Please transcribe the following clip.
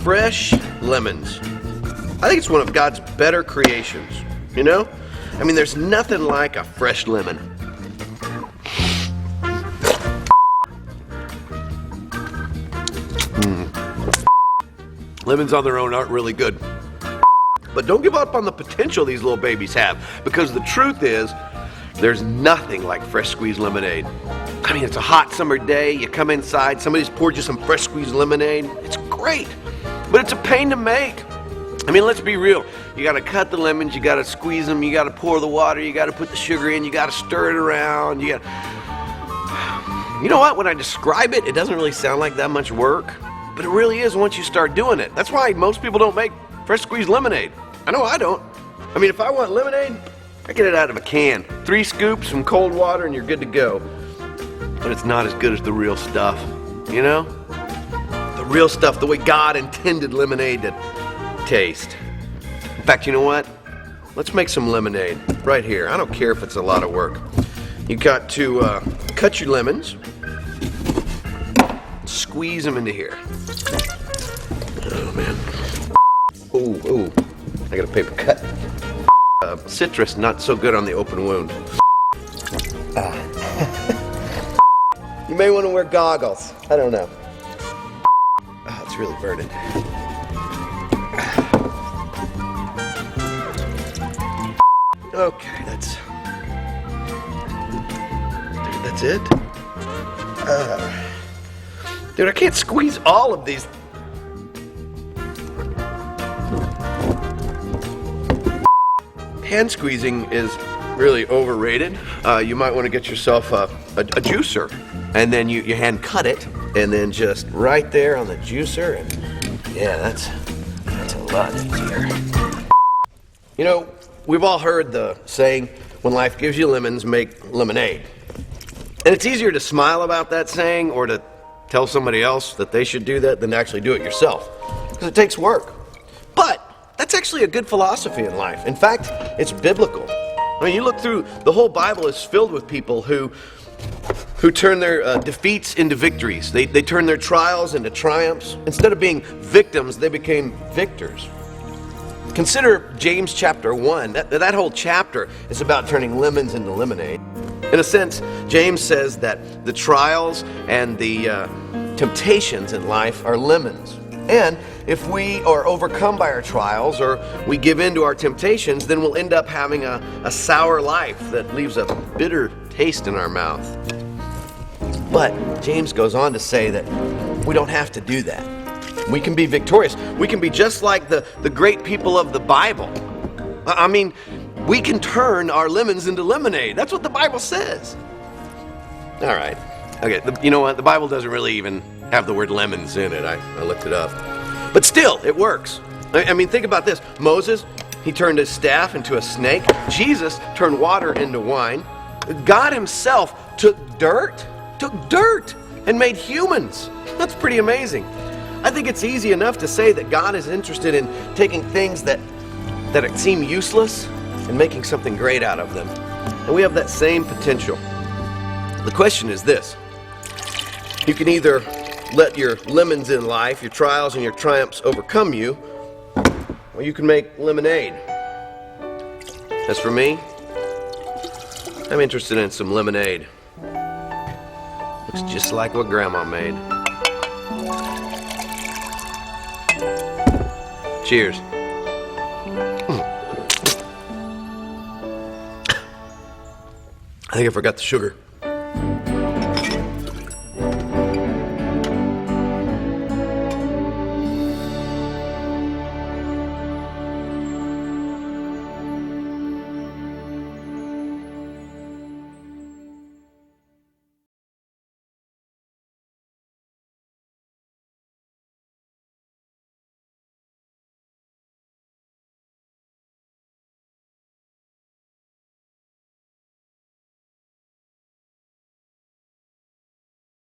Fresh lemons. I think it's one of God's better creations, you know? I mean, there's nothing like a fresh lemon. Lemons on their own aren't really good. But don't give up on the potential these little babies have, because the truth is, there's nothing like fresh squeezed lemonade. I mean, it's a hot summer day, you come inside, somebody's poured you some fresh squeezed lemonade. It's great, but it's a pain to make. I mean, let's be real. You gotta cut the lemons, you gotta squeeze them, you gotta pour the water, you gotta put the sugar in, you gotta stir it around, you know what, when I describe it, it doesn't really sound like that much work, but it really is once you start doing it. That's why most people don't make fresh squeezed lemonade. I know I don't. I mean, if I want lemonade, I get it out of a can. 3 scoops, some cold water, and you're good to go. But it's not as good as the real stuff, you know? The real stuff, the way God intended lemonade to taste. In fact, you know what? Let's make some lemonade right here. I don't care if it's a lot of work. You got to cut your lemons, squeeze them into here. Oh, man. Ooh. I got a paper cut. Citrus, not so good on the open wound. You may want to wear goggles. I don't know. Oh, it's really burning. Okay, that's it. Dude, I can't squeeze all of these. Hand squeezing is really overrated. You might want to get yourself a juicer, and then you hand cut it, and then just right there on the juicer, and yeah, that's a lot easier. You know, we've all heard the saying, when life gives you lemons, make lemonade. And it's easier to smile about that saying or to tell somebody else that they should do that than to actually do it yourself, because it takes work. But that's actually a good philosophy in life. In fact, it's biblical. I mean, you look through, the whole Bible is filled with people who turn their defeats into victories. They turn their trials into triumphs. Instead of being victims, they became victors. Consider James chapter 1. That whole chapter is about turning lemons into lemonade. In a sense, James says that the trials and the temptations in life are lemons. And if we are overcome by our trials or we give in to our temptations, then we'll end up having a sour life that leaves a bitter taste in our mouth. But James goes on to say that we don't have to do that. We can be victorious. We can be just like the great people of the Bible. I mean, we can turn our lemons into lemonade. That's what the Bible says. All right. Okay, you know what? The Bible doesn't really even have the word lemons in it. I looked it up. But still, it works. I mean, think about this. Moses, he turned his staff into a snake. Jesus turned water into wine. God himself took dirt, and made humans. That's pretty amazing. I think it's easy enough to say that God is interested in taking things that seem useless and making something great out of them. And we have that same potential. The question is this. You can either let your lemons in life, your trials and your triumphs overcome you, or you can make lemonade. As for me, I'm interested in some lemonade. Looks just like what Grandma made. Cheers. I think I forgot the sugar.